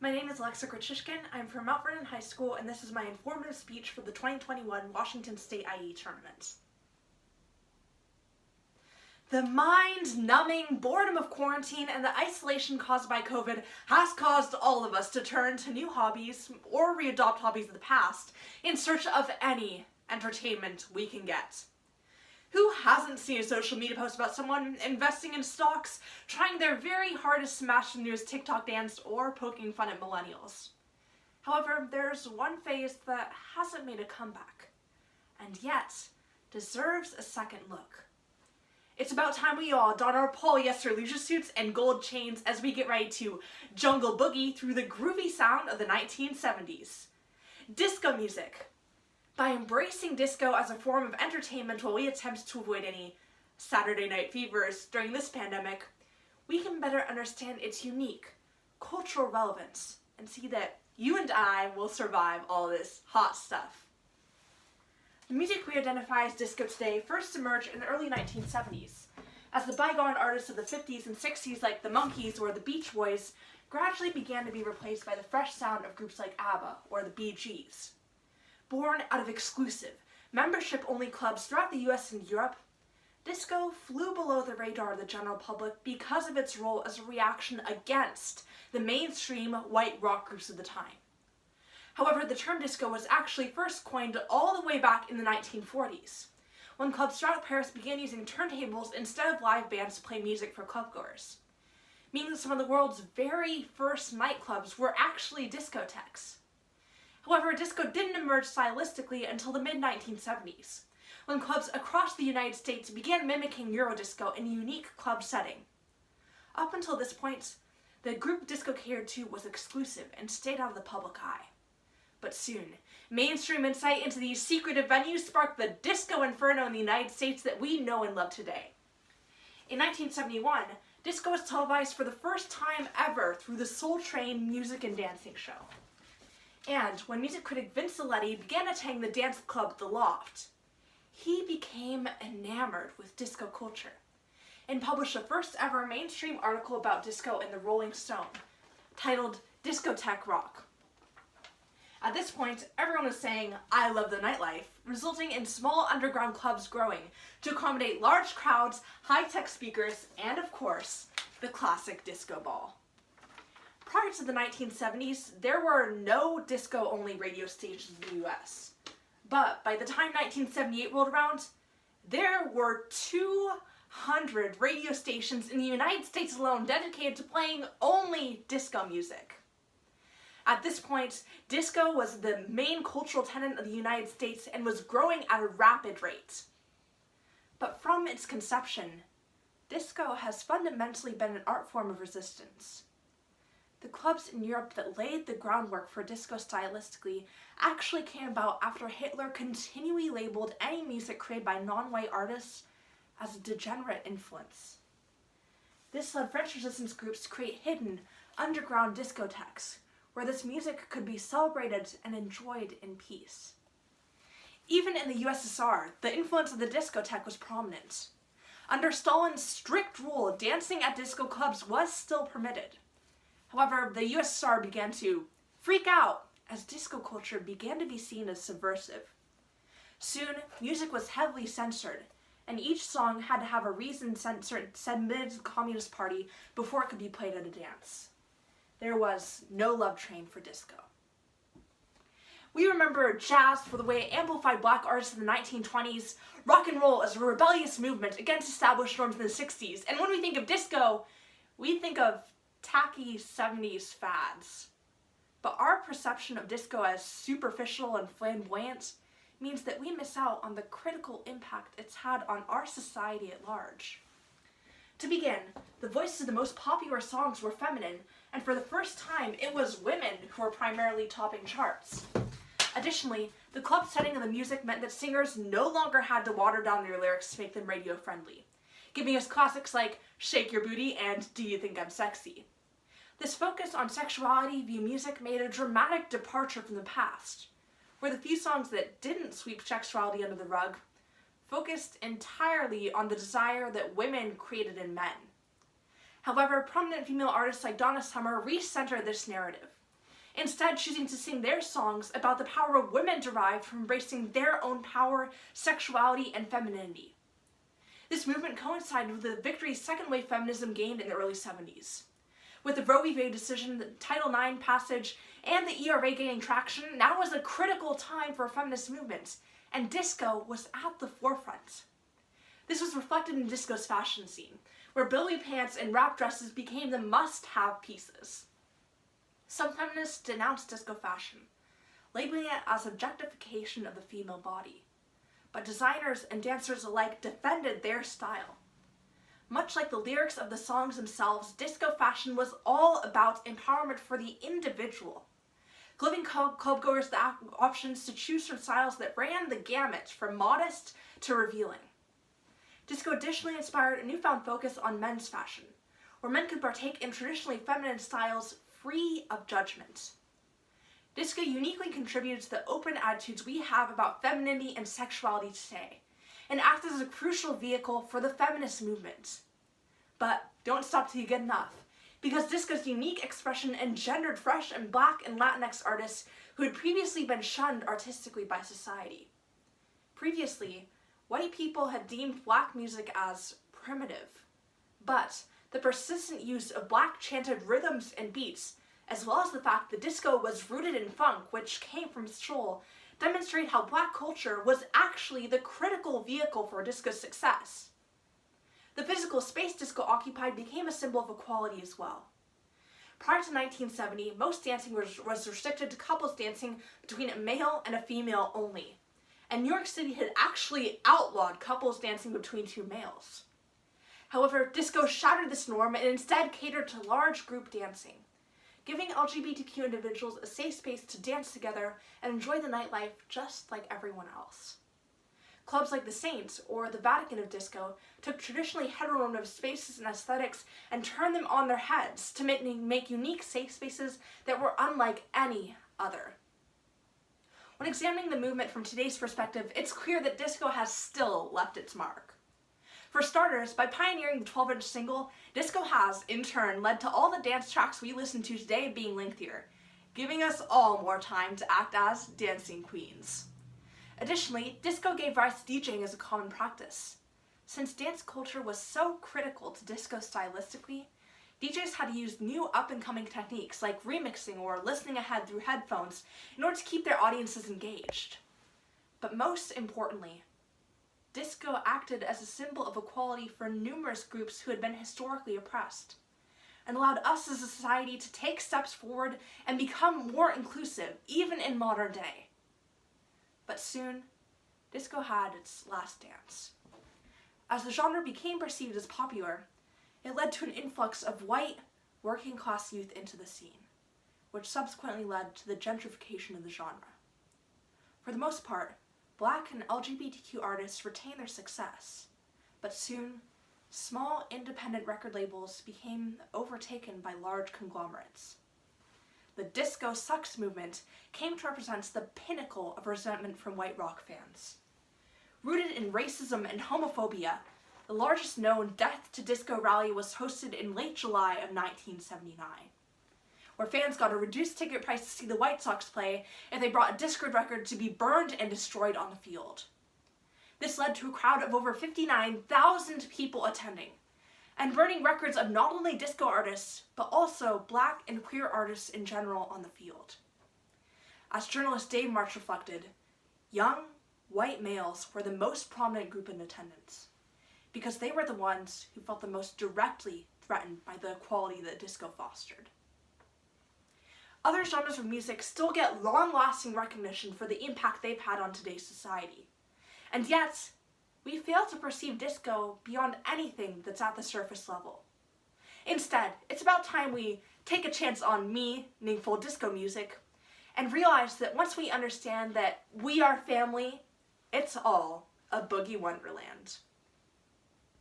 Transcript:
My name is Alexa Krichishkin. I'm from Mount Vernon High School, and this is my informative speech for the 2021 Washington State IE Tournament. The mind-numbing boredom of quarantine and the isolation caused by COVID has caused all of us to turn to new hobbies or readopt hobbies of the past in search of any entertainment we can get. Who hasn't seen a social media post about someone investing in stocks, trying their very hardest to smash the newest TikTok dance, or poking fun at millennials? However, there's one phase that hasn't made a comeback, and yet deserves a second look. It's about time we all don our polyester leisure suits and gold chains as we get ready to jungle boogie through the groovy sound of the 1970s. Disco music. By embracing disco as a form of entertainment while we attempt to avoid any Saturday night fevers during this pandemic, we can better understand its unique cultural relevance and see that you and I will survive all this hot stuff. The music we identify as disco today first emerged in the early 1970s, as the bygone artists of the 50s and 60s like the Monkees or the Beach Boys gradually began to be replaced by the fresh sound of groups like ABBA or the Bee Gees. Born out of exclusive, membership-only clubs throughout the US and Europe, disco flew below the radar of the general public because of its role as a reaction against the mainstream white rock groups of the time. However, the term disco was actually first coined all the way back in the 1940s, when clubs throughout Paris began using turntables instead of live bands to play music for clubgoers, meaning that some of the world's very first nightclubs were actually discotheques. However, disco didn't emerge stylistically until the mid-1970s, when clubs across the United States began mimicking Eurodisco in a unique club setting. Up until this point, the group disco catered to was exclusive and stayed out of the public eye. But soon, mainstream insight into these secretive venues sparked the disco inferno in the United States that we know and love today. In 1971, disco was televised for the first time ever through the Soul Train music and dancing show. And when music critic Vince Aletti began attending the dance club The Loft, he became enamored with disco culture and published the first ever mainstream article about disco in the Rolling Stone, titled Discotheque Rock. At this point, everyone was saying, "I love the nightlife," resulting in small underground clubs growing to accommodate large crowds, high-tech speakers, and of course, the classic disco ball. Prior to the 1970s, there were no disco-only radio stations in the US. But by the time 1978 rolled around, there were 200 radio stations in the United States alone dedicated to playing only disco music. At this point, disco was the main cultural tenet of the United States and was growing at a rapid rate. But from its conception, disco has fundamentally been an art form of resistance. The clubs in Europe that laid the groundwork for disco stylistically actually came about after Hitler continually labeled any music created by non-white artists as a degenerate influence. This led French resistance groups to create hidden, underground discotheques, where this music could be celebrated and enjoyed in peace. Even in the USSR, the influence of the discotheque was prominent. Under Stalin's strict rule, dancing at disco clubs was still permitted. However, the USSR began to freak out as disco culture began to be seen as subversive. Soon, music was heavily censored, and each song had to have a reason submitted to the Communist Party before it could be played at a dance. There was no love train for disco. We remember jazz for the way it amplified black artists in the 1920s, rock and roll as a rebellious movement against established norms in the 60s, and when we think of disco, we think of tacky 70s fads. But our perception of disco as superficial and flamboyant means that we miss out on the critical impact it's had on our society at large. To begin, the voices of the most popular songs were feminine, and for the first time, it was women who were primarily topping charts. Additionally, the club setting of the music meant that singers no longer had to water down their lyrics to make them radio-friendly, giving us classics like Shake Your Booty and Do You Think I'm Sexy? This focus on sexuality via music made a dramatic departure from the past, where the few songs that didn't sweep sexuality under the rug focused entirely on the desire that women created in men. However, prominent female artists like Donna Summer re-centered this narrative, instead choosing to sing their songs about the power women derive from embracing their own power, sexuality, and femininity. This movement coincided with the victory second-wave feminism gained in the early 70s. With the Roe v. Wade decision, the Title IX passage, and the ERA gaining traction, now was a critical time for a feminist movement, and disco was at the forefront. This was reflected in disco's fashion scene, where billy pants and wrap dresses became the must-have pieces. Some feminists denounced disco fashion, labeling it as objectification of the female body, but designers and dancers alike defended their style. Much like the lyrics of the songs themselves, disco fashion was all about empowerment for the individual, giving clubgoers the options to choose from styles that ran the gamut from modest to revealing. Disco additionally inspired a newfound focus on men's fashion, where men could partake in traditionally feminine styles free of judgment. Disco uniquely contributed to the open attitudes we have about femininity and sexuality today, and acted as a crucial vehicle for the feminist movement. But don't stop till you get enough, because disco's unique expression engendered fresh and Black and Latinx artists who had previously been shunned artistically by society. Previously, white people had deemed Black music as primitive, but the persistent use of Black chanted rhythms and beats, as well as the fact that disco was rooted in funk, which came from soul, demonstrate how Black culture was actually the critical vehicle for disco's success. The physical space disco occupied became a symbol of equality as well. Prior to 1970, most dancing was restricted to couples dancing between a male and a female only, and New York City had actually outlawed couples dancing between two males. However, disco shattered this norm and instead catered to large group dancing, giving LGBTQ individuals a safe space to dance together and enjoy the nightlife just like everyone else. Clubs like the Saints, or the Vatican of disco, took traditionally heteronormative spaces and aesthetics and turned them on their heads to make unique safe spaces that were unlike any other. When examining the movement from today's perspective, it's clear that disco has still left its mark. For starters, by pioneering the 12-inch single, disco has, in turn, led to all the dance tracks we listen to today being lengthier, giving us all more time to act as dancing queens. Additionally, disco gave rise to DJing as a common practice. Since dance culture was so critical to disco stylistically, DJs had to use new up-and-coming techniques like remixing or listening ahead through headphones in order to keep their audiences engaged. But most importantly, disco acted as a symbol of equality for numerous groups who had been historically oppressed, and allowed us as a society to take steps forward and become more inclusive, even in modern day. But soon, disco had its last dance. As the genre became perceived as popular, it led to an influx of white, working-class youth into the scene, which subsequently led to the gentrification of the genre. For the most part, Black and LGBTQ artists retained their success, but soon, small independent record labels became overtaken by large conglomerates. The Disco Sucks movement came to represent the pinnacle of resentment from white rock fans. Rooted in racism and homophobia, the largest known Death to Disco rally was hosted in late July of 1979. Where fans got a reduced ticket price to see the White Sox play if they brought a Discord record to be burned and destroyed on the field. This led to a crowd of over 59,000 people attending, and burning records of not only disco artists, but also Black and queer artists in general on the field. As journalist Dave March reflected, young, white males were the most prominent group in attendance, because they were the ones who felt the most directly threatened by the equality that disco fostered. Other genres of music still get long-lasting recognition for the impact they've had on today's society. And yet, we fail to perceive disco beyond anything that's at the surface level. Instead, it's about time we take a chance on meaningful disco music and realize that once we understand that we are family, it's all a boogie wonderland.